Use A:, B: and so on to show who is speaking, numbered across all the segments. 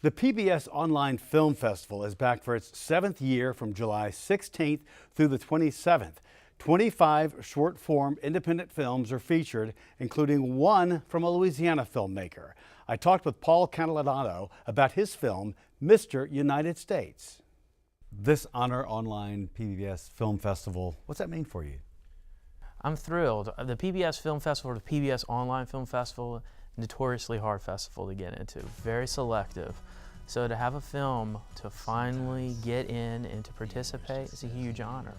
A: The PBS Online Film Festival is back for its 7th year from July 16th through the 27th. 25 short-form independent films are featured, including one from a Louisiana filmmaker. I talked with Paul Catalanotto about his film, Mr. United States. This Honor Online PBS Film Festival, what's that mean for you?
B: I'm thrilled. The PBS Film Festival, the PBS Online Film Festival, notoriously hard festival to get into, very selective. So to have a film to finally get in and to participate is a huge honor.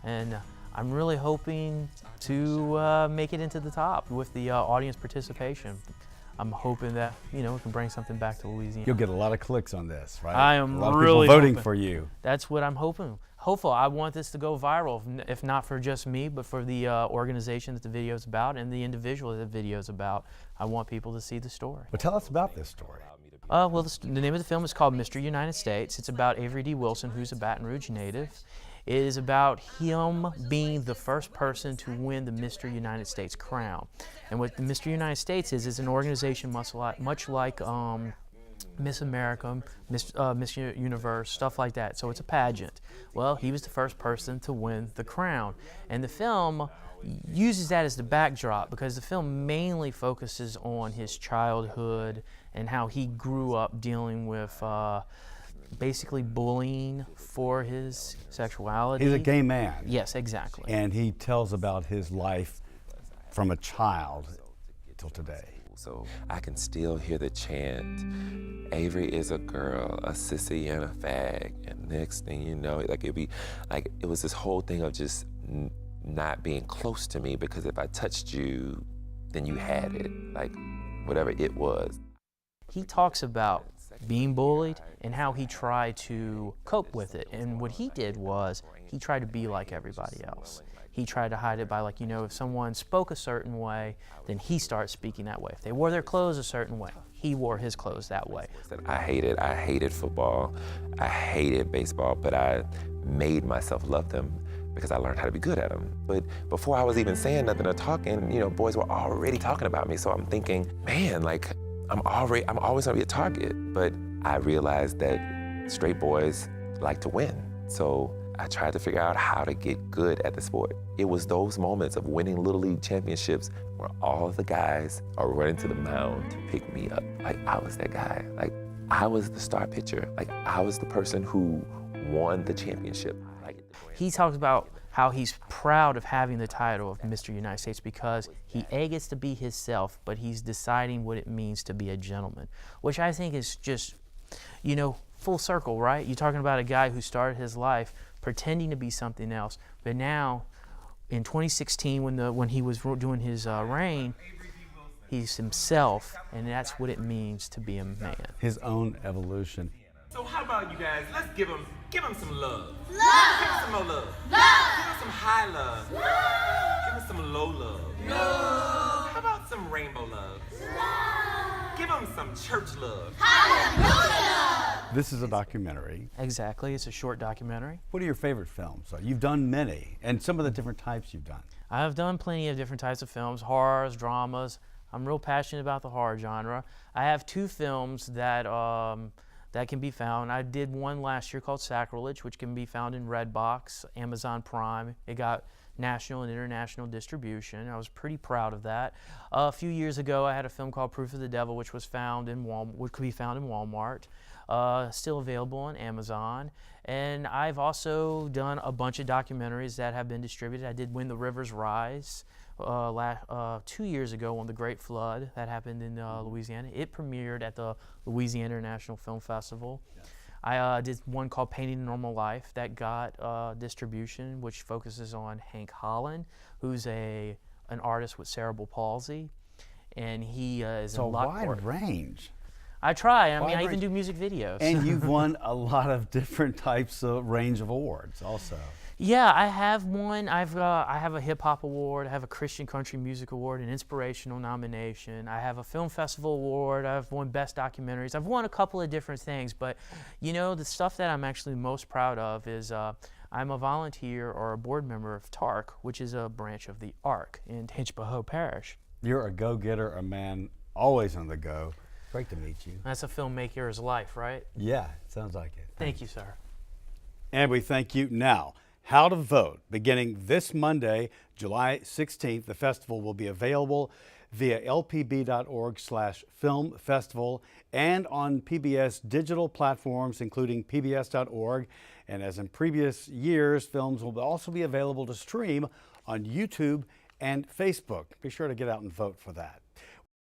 B: And I'm really hoping to make it into the top with the audience participation. I'm hoping that, we can bring something back to Louisiana.
A: You'll get a lot of clicks on this, right?
B: I am
A: a lot of
B: really
A: people voting
B: hoping.
A: for you.
B: That's what I'm hoping. Hopeful. I want this to go viral, if not for just me, but for the organization that the video is about and the individual that the video is about. I want people to see the story.
A: Well, tell us about this story.
B: Well, the name of the film is called Mr. United States. It's about Avery D. Wilson, who's a Baton Rouge native. It is about him being the first person to win the Mr. United States crown. And what the Mr. United States is an organization much like Miss America, Miss Universe, stuff like that. So it's a pageant. Well, he was the first person to win the crown. And the film uses that as the backdrop because the film mainly focuses on his childhood and how he grew up dealing with basically bullying for his sexuality.
A: He's a gay man.
B: Yes, exactly.
A: And he tells about his life from a child till today.
C: So I can still hear the chant, Avery is a girl, a sissy and a fag. And next thing you know, it was this whole thing of just not being close to me, because if I touched you, then you had it, like whatever it was.
B: He talks about being bullied and how he tried to cope with it. And what he did was he tried to be like everybody else. He tried to hide it by, if someone spoke a certain way, then he started speaking that way. If they wore their clothes a certain way, he wore his clothes that way.
C: I hated football, I hated baseball, but I made myself love them because I learned how to be good at them. But before I was even saying nothing or talking, boys were already talking about me. So I'm thinking, man, I'm always gonna be a target. But I realized that straight boys like to win. So I tried to figure out how to get good at the sport. It was those moments of winning Little League championships where all of the guys are running to the mound to pick me up. I was that guy. I was the star pitcher. I was the person who won the championship.
B: He talks about how he's proud of having the title of Mr. United States because he gets to be himself, but he's deciding what it means to be a gentleman, which I think is just, full circle, right? You're talking about a guy who started his life pretending to be something else, but now in 2016 when he was doing his reign, he's himself, and that's what it means to be a man.
A: His own evolution.
D: So how about you guys, let's give him some love.
E: Love!
D: Give him some more love.
E: Love!
D: Give him some high love.
E: Love!
D: Give him some low love.
E: Love!
D: How about some rainbow love?
E: Love!
D: Give him some church love.
E: Hallelujah!
A: This is a documentary.
B: Exactly, it's a short documentary.
A: What are your favorite films? You've done many, and some of the different types you've done.
B: I've done plenty of different types of films, horrors, dramas. I'm real passionate about the horror genre. I have two films that can be found. I did one last year called Sacrilege, which can be found in Redbox, Amazon Prime. It got national and international distribution. I was pretty proud of that. A few years ago, I had a film called Proof of the Devil, which could be found in Walmart. Still available on Amazon. And I've also done a bunch of documentaries that have been distributed. I did When the Rivers Rise 2 years ago on the Great Flood that happened in Louisiana. It premiered at the Louisiana International Film Festival. I did one called Painting a Normal Life that got distribution, which focuses on Hank Holland, who's an artist with cerebral palsy, and he is in Lockport.
A: So wide range.
B: I try. I even do music videos.
A: And you've won a lot of different types of range of awards also.
B: Yeah, I have one. I have a hip hop award. I have a Christian country music award, an inspirational nomination. I have a film festival award. I've won best documentaries. I've won a couple of different things, but the stuff that I'm actually most proud of is I'm a volunteer or a board member of TARC, which is a branch of the ARC in Hinchbahoe Parish.
A: You're a go-getter, a man always on the go. Great to meet you.
B: That's a filmmaker's life, right?
A: Yeah, sounds like it.
B: Thank you, sir.
A: And we thank you. Now, how to vote. Beginning this Monday, July 16th, the festival will be available via lpb.org/film festival and on PBS digital platforms, including pbs.org. And as in previous years, films will also be available to stream on YouTube and Facebook. Be sure to get out and vote for that.